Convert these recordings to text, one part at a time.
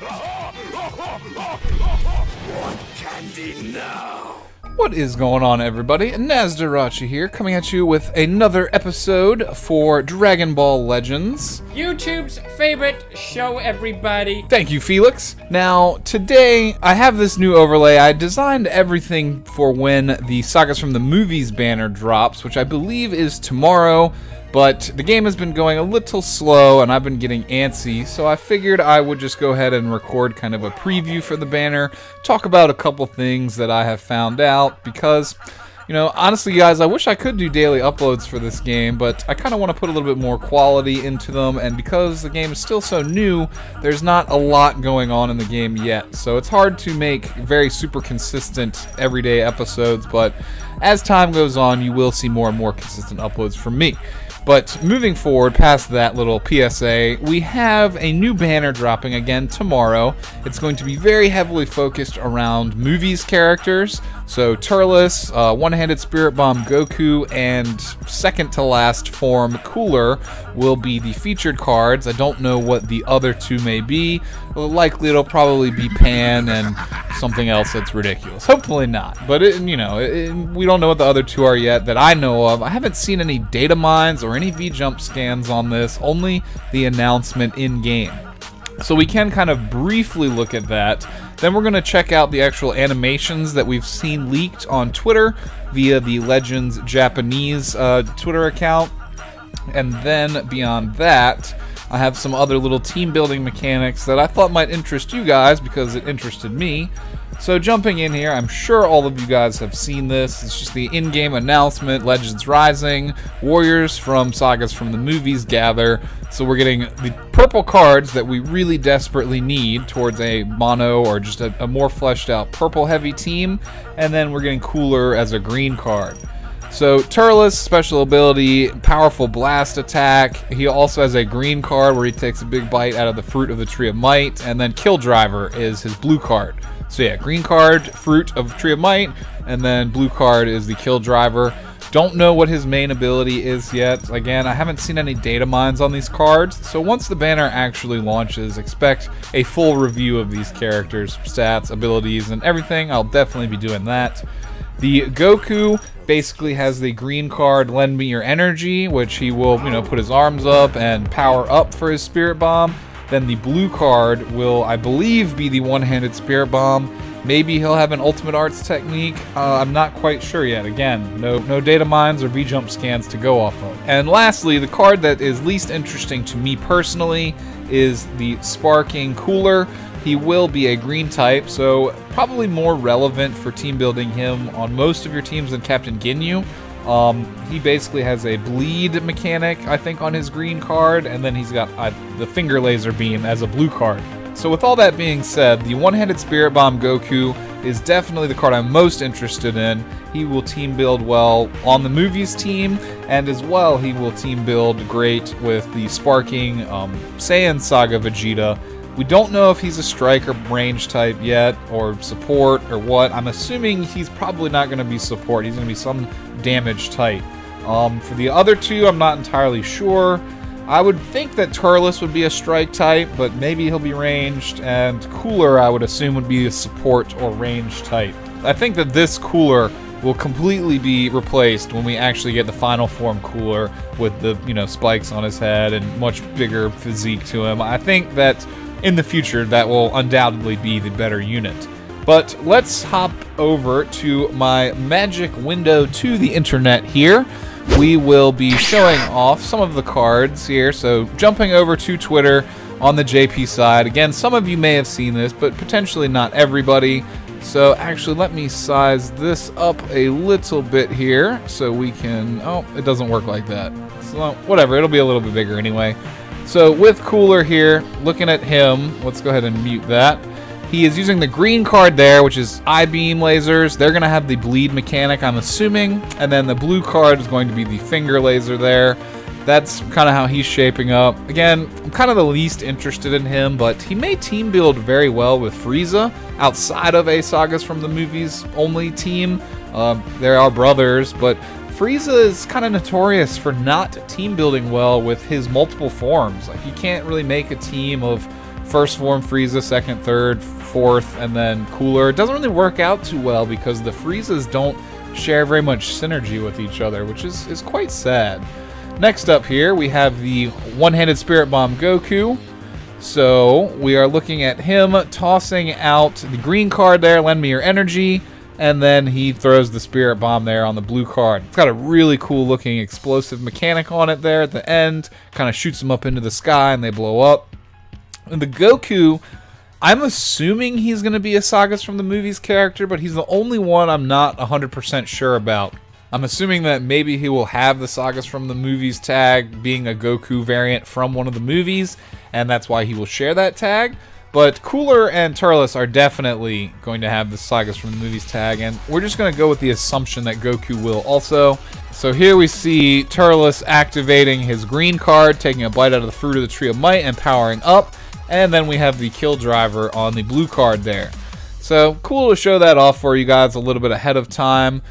Want candy now? What is going on, everybody? Nasdorachi here, coming at you with another episode for Dragon Ball Legends. YouTube's favorite show, everybody. Thank you, Felix. Now, today, I have this new overlay. I designed everything for when the Sagas from the Movies banner drops, which I believe is tomorrow. But the game has been going a little slow and I've been getting antsy, so I figured I would just go ahead and record kind of a preview for the banner, talk about a couple things that I have found out, because, you know, honestly guys, I wish I could do daily uploads for this game, but I kind of want to put a little bit more quality into them, and because the game is still so new, there's not a lot going on in the game yet, so it's hard to make very super consistent everyday episodes, but as time goes on, you will see more and more consistent uploads from me. But moving forward past that little PSA, we have a new banner dropping again tomorrow. It's going to be very heavily focused around movies characters. So Turles, One-Handed Spirit Bomb Goku, and second to last form Cooler will be the featured cards. I don't know what the other two may be. Likely it'll probably be Pan and something else that's ridiculous. Hopefully not, but we don't know what the other two are yet that I know of. I haven't seen any data mines or any V-Jump scans on this, only the announcement in-game. So we can kind of briefly look at that. Then we're going to check out the actual animations that we've seen leaked on Twitter via the Legends Japanese Twitter account. And then beyond that, I have some other little team building mechanics that I thought might interest you guys because it interested me. So jumping in here, I'm sure all of you guys have seen this. It's just the in-game announcement, Legends Rising, Warriors from Sagas from the Movies gather. So we're getting the purple cards that we really desperately need towards a mono or just a more fleshed out purple heavy team. And then we're getting Cooler as a green card. So Turles, special ability, powerful blast attack. He also has a green card where he takes a big bite out of the fruit of the Tree of Might. And then Kill Driver is his blue card. So yeah, green card, fruit of Tree of Might, and then blue card is the Kill Driver. Don't know what his main ability is yet. Again, I haven't seen any data mines on these cards, so once the banner actually launches, expect a full review of these characters, stats, abilities, and everything. I'll definitely be doing that. The Goku basically has the green card, Lend Me Your Energy, which he will, put his arms up and power up for his Spirit Bomb. Then the blue card will, I believe, be the One-Handed Spirit Bomb. Maybe he'll have an Ultimate Arts technique. I'm not quite sure yet. Again, no data mines or V-Jump scans to go off of. And lastly, the card that is least interesting to me personally is the Sparking Cooler. He will be a green type, so probably more relevant for team building him on most of your teams than Captain Ginyu. He basically has a bleed mechanic, I think, on his green card, and then he's got the finger laser beam as a blue card. So with all that being said, the One-Handed Spirit Bomb Goku is definitely the card I'm most interested in. He will team build well on the Movies team, and as well he will team build great with the Sparking Saiyan Saga Vegeta. We don't know if he's a strike or range type yet, or support, or what. I'm assuming he's probably not going to be support. He's going to be some damage type. For the other two, I'm not entirely sure. I would think that Turles would be a strike type, but maybe he'll be ranged, and Cooler, I would assume, would be a support or range type. I think that this Cooler will completely be replaced when we actually get the final form Cooler with the, spikes on his head and much bigger physique to him. I think that in the future, that will undoubtedly be the better unit. But let's hop over to my magic window to the internet here. We will be showing off some of the cards here. So jumping over to Twitter on the JP side. Again, some of you may have seen this, but potentially not everybody. So actually, let me size this up a little bit here so we can... Oh, it doesn't work like that. So whatever, it'll be a little bit bigger anyway. So with Cooler here, looking at him, let's go ahead and mute that. He is using the green card there, which is I-beam lasers. They're going to have the bleed mechanic, I'm assuming. And then the blue card is going to be the finger laser there. That's kind of how he's shaping up. Again, I'm kind of the least interested in him, but he may team build very well with Frieza outside of a Sagas from the Movies only team. They are brothers, but Frieza is kind of notorious for not team building well with his multiple forms. Like, you can't really make a team of first form Frieza, second, third, fourth, and then Cooler. It doesn't really work out too well because the Friezas don't share very much synergy with each other, which is quite sad. Next up here, we have the one-handed Spirit Bomb Goku. So we are looking at him tossing out the green card there, lend me your energy, and then he throws the Spirit Bomb there on the blue card. It's got a really cool looking explosive mechanic on it there at the end. Kind of shoots them up into the sky and they blow up. And the Goku, I'm assuming he's going to be a Sagas from the Movies character, but he's the only one I'm not 100% sure about. I'm assuming that maybe he will have the Sagas from the Movies tag being a Goku variant from one of the movies, and that's why he will share that tag. But Cooler and Turles are definitely going to have the Sagas from the Movies tag, and we're just going to go with the assumption that Goku will also. So here we see Turles activating his green card, taking a bite out of the Fruit of the Tree of Might and powering up, and then we have the Kill Driver on the blue card there. So cool to show that off for you guys a little bit ahead of time.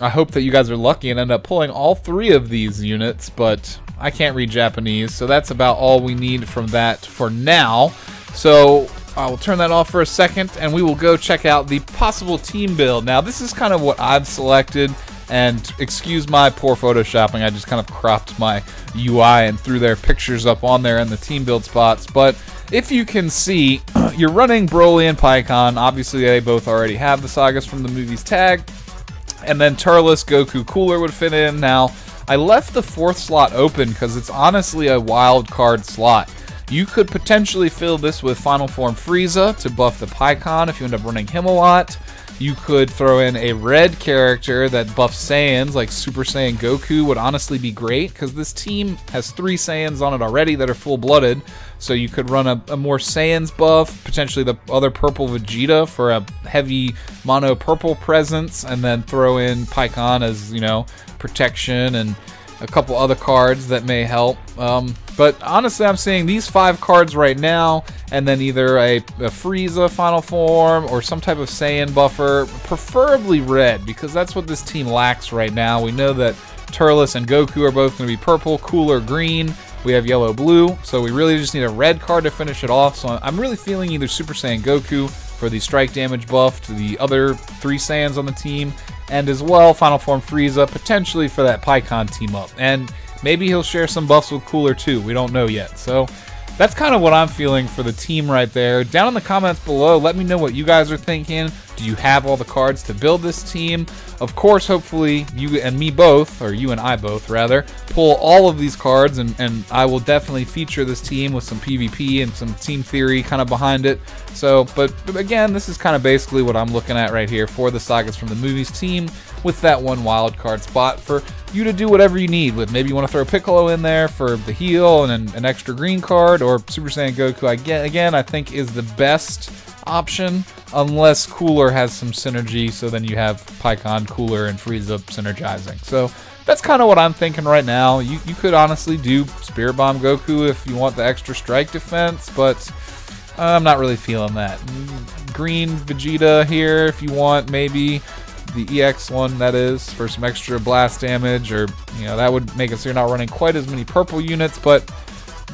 I hope that you guys are lucky and end up pulling all 3 of these units, but I can't read Japanese, so that's about all we need from that for now. So I will turn that off for a second, and we will go check out the possible team build. Now, this is kind of what I've selected, and excuse my poor photoshopping. I just kind of cropped my UI and threw their pictures up on there in the team build spots. But if you can see, you're running Broly and Pikkon. Obviously, they both already have the Sagas from the Movies tag. And then Turles, Goku, Cooler would fit in. Now, I left the 4th slot open because it's honestly a wild card slot. You could potentially fill this with Final Form Frieza to buff the Pikkon if you end up running him a lot. You could throw in a red character that buffs Saiyans, like Super Saiyan Goku would honestly be great, because this team has 3 Saiyans on it already that are full-blooded. So you could run a more Saiyans buff, potentially the other purple Vegeta for a heavy mono purple presence, and then throw in Pikkon as, you know, protection and a couple other cards that may help. But honestly, I'm seeing these 5 cards right now, and then either a Frieza Final Form or some type of Saiyan buffer, preferably red, because that's what this team lacks right now. We know that Turles and Goku are both going to be purple, Cooler green. We have yellow, blue, so we really just need a red card to finish it off. So I'm really feeling either Super Saiyan Goku for the strike damage buff to the other 3 Saiyans on the team, and as well Final Form Frieza, potentially for that Pikkon team up. And maybe he'll share some buffs with Cooler too, we don't know yet. So that's kind of what I'm feeling for the team right there. Down in the comments below, let me know what you guys are thinking. Do you have all the cards to build this team? Of course, hopefully you and me both, or you and I both rather, pull all of these cards, and I will definitely feature this team with some PvP and some team theory kind of behind it. So, but again, this is kind of basically what I'm looking at right here for the Sagas from the Movies team, with that 1 wild card spot for you to do whatever you need with. Maybe you want to throw Piccolo in there for the heal and an extra green card, or Super Saiyan Goku, again, I think is the best option, unless Cooler has some synergy, so then you have Pikkon, Cooler, and Frieza synergizing. So that's kind of what I'm thinking right now. You could honestly do Spirit Bomb Goku if you want the extra strike defense, but I'm not really feeling that. Green Vegeta here if you want, maybe the EX one, that is, for some extra blast damage, or, you know, that would make it so you're not running quite as many purple units. But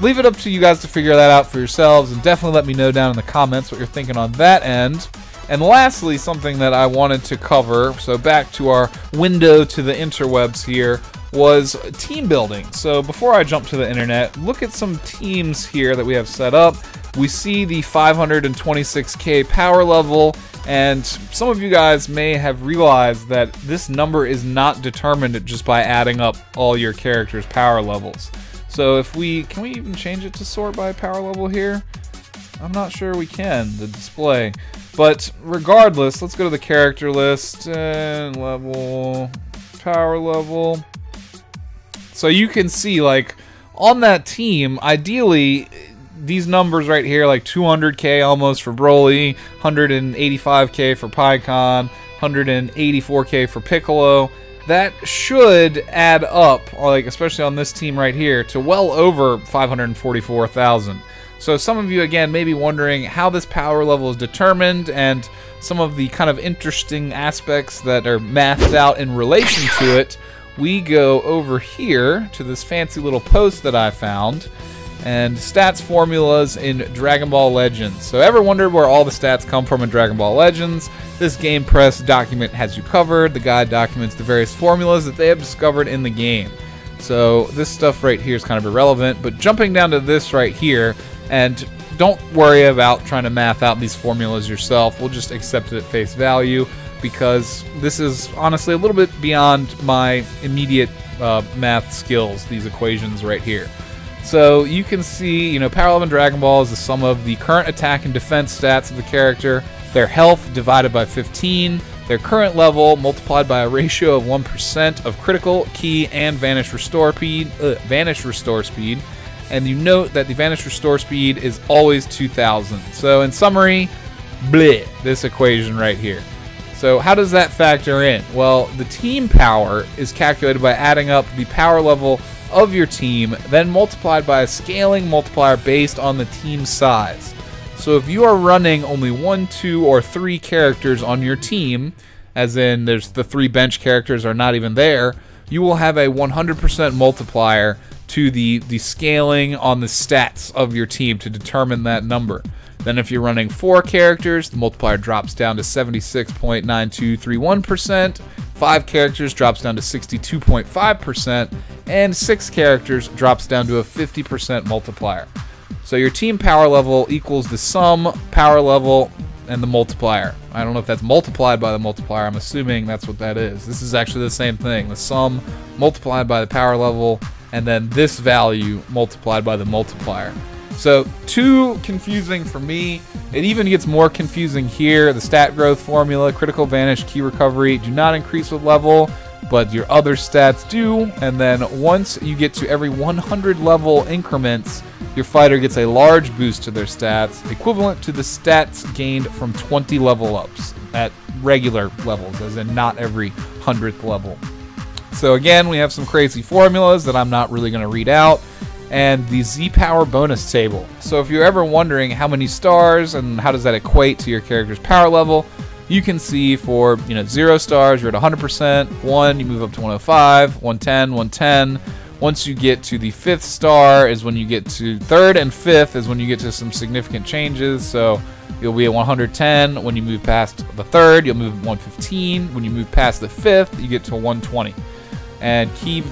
leave it up to you guys to figure that out for yourselves, and definitely let me know down in the comments what you're thinking on that end. And lastly, something that I wanted to cover, so back to our window to the interwebs here, was team building. So before I jump to the internet, look at some teams here that we have set up. We see the 526k power level, and some of you guys may have realized that this number is not determined just by adding up all your characters' power levels. So if can we even change it to sort by power level here? I'm not sure we can, the display. But regardless, let's go to the character list and level, power level. So you can see, like, on that team, ideally, these numbers right here, like 200k almost for Broly, 185k for Pikkon, 184k for Piccolo, that should add up, like especially on this team right here, to well over 544,000. So some of you, again, may be wondering how this power level is determined, and some of the kind of interesting aspects that are mathed out in relation to it. We go over here to this fancy little post that I found, and stats formulas in Dragon Ball Legends. So ever wondered where all the stats come from in Dragon Ball Legends? This Game Press document has you covered. The guide documents the various formulas that they have discovered in the game. So this stuff right here is kind of irrelevant, but jumping down to this right here, and don't worry about trying to math out these formulas yourself. We'll just accept it at face value, because this is honestly a little bit beyond my immediate math skills, these equations right here. So you can see, you know, Power 11 Dragon Ball is the sum of the current attack and defense stats of the character, their health divided by 15, their current level multiplied by a ratio of 1% of critical, key, and vanish restore speed, and you note that the vanish restore speed is always 2000. So in summary, bleh, this equation right here. So how does that factor in? Well, the team power is calculated by adding up the power level of your team, then multiplied by a scaling multiplier based on the team size. So if you are running only 1, 2, or 3 characters on your team, as in there's the 3 bench characters are not even there, you will have a 100% multiplier to the scaling on the stats of your team to determine that number. Then if you're running 4 characters, the multiplier drops down to 76.9231%, 5 characters drops down to 62.5%, and 6 characters drops down to a 50% multiplier. So your team power level equals the sum, power level, and the multiplier. I don't know if that's multiplied by the multiplier. I'm assuming that's what that is. This is actually the same thing. The sum multiplied by the power level, and then this value multiplied by the multiplier. So too confusing for me. It even gets more confusing here. The stat growth formula, critical vanish, key recovery do not increase with level, but your other stats do. And then once you get to every 100 level increments, your fighter gets a large boost to their stats, equivalent to the stats gained from 20 level ups at regular levels, as in not every 100th level. So again, we have some crazy formulas that I'm not really going to read out, and the Z power bonus table. So if you're ever wondering how many stars and how does that equate to your character's power level, you can see for 0 stars you're at 100%, 1 you move up to 105, 110, 110. Once you get to the 5th star is when you get to 3rd, and 5th is when you get to some significant changes. So you'll be at 110 when you move past the 3rd, you'll move 115. When you move past the 5th, you get to 120. And key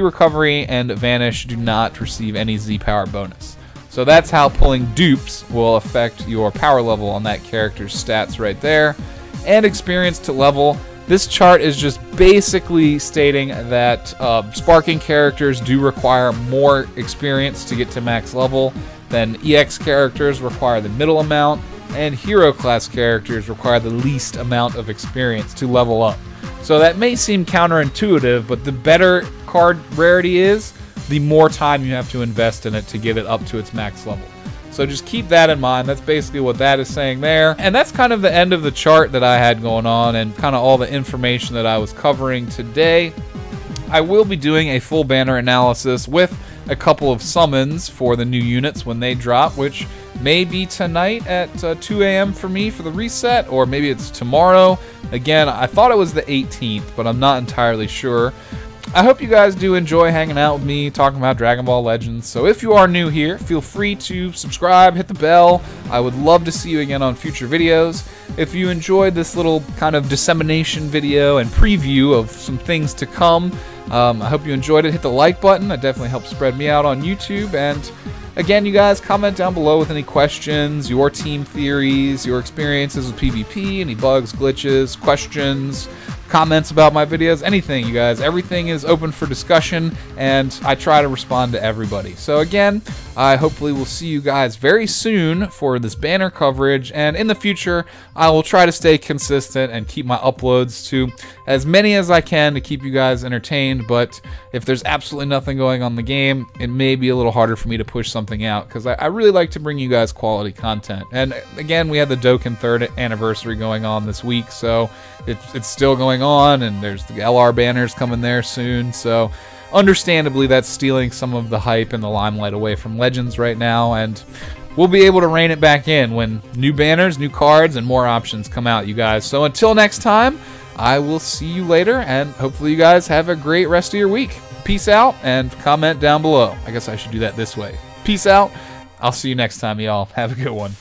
recovery and vanish do not receive any Z power bonus. So that's how pulling dupes will affect your power level on that character's stats right there. And experience to level. This chart is just basically stating that sparking characters do require more experience to get to max level than EX characters require the middle amount, and hero class characters require the least amount of experience to level up. So that may seem counterintuitive, but the better card rarity is, the more time you have to invest in it to get it up to its max level. So just keep that in mind. That's basically what that is saying there. And that's kind of the end of the chart that I had going on and kind of all the information that I was covering today. I will be doing a full banner analysis with a couple of summons for the new units when they drop, which may be tonight at 2 a.m. for me for the reset, or maybe it's tomorrow. Again, I thought it was the 18th, but I'm not entirely sure. I hope you guys do enjoy hanging out with me, talking about Dragon Ball Legends. So if you are new here, feel free to subscribe, hit the bell. I would love to see you again on future videos. If you enjoyed this little kind of dissemination video and preview of some things to come, I hope you enjoyed it. Hit the like button. That definitely helps spread me out on YouTube. And again, you guys, comment down below with any questions, your team theories, your experiences with PvP, any bugs, glitches, questions, comments about my videos, anything, you guys. Everything is open for discussion, and I try to respond to everybody. So again, I hopefully will see you guys very soon for this banner coverage, and in the future, I will try to stay consistent and keep my uploads to as many as I can to keep you guys entertained. But if there's absolutely nothing going on in the game, it may be a little harder for me to push something out, because I really like to bring you guys quality content. And again, we had the Dokkan 3rd anniversary going on this week, so it's still going on, and there's the LR banners coming there soon. So understandably, that's stealing some of the hype and the limelight away from Legends right now, and we'll be able to rein it back in when new banners, new cards, and more options come out, you guys. So until next time, I will see you later, and hopefully you guys have a great rest of your week. Peace out, and comment down below. I guess I should do that this way. Peace out. I'll see you next time, y'all. Have a good one.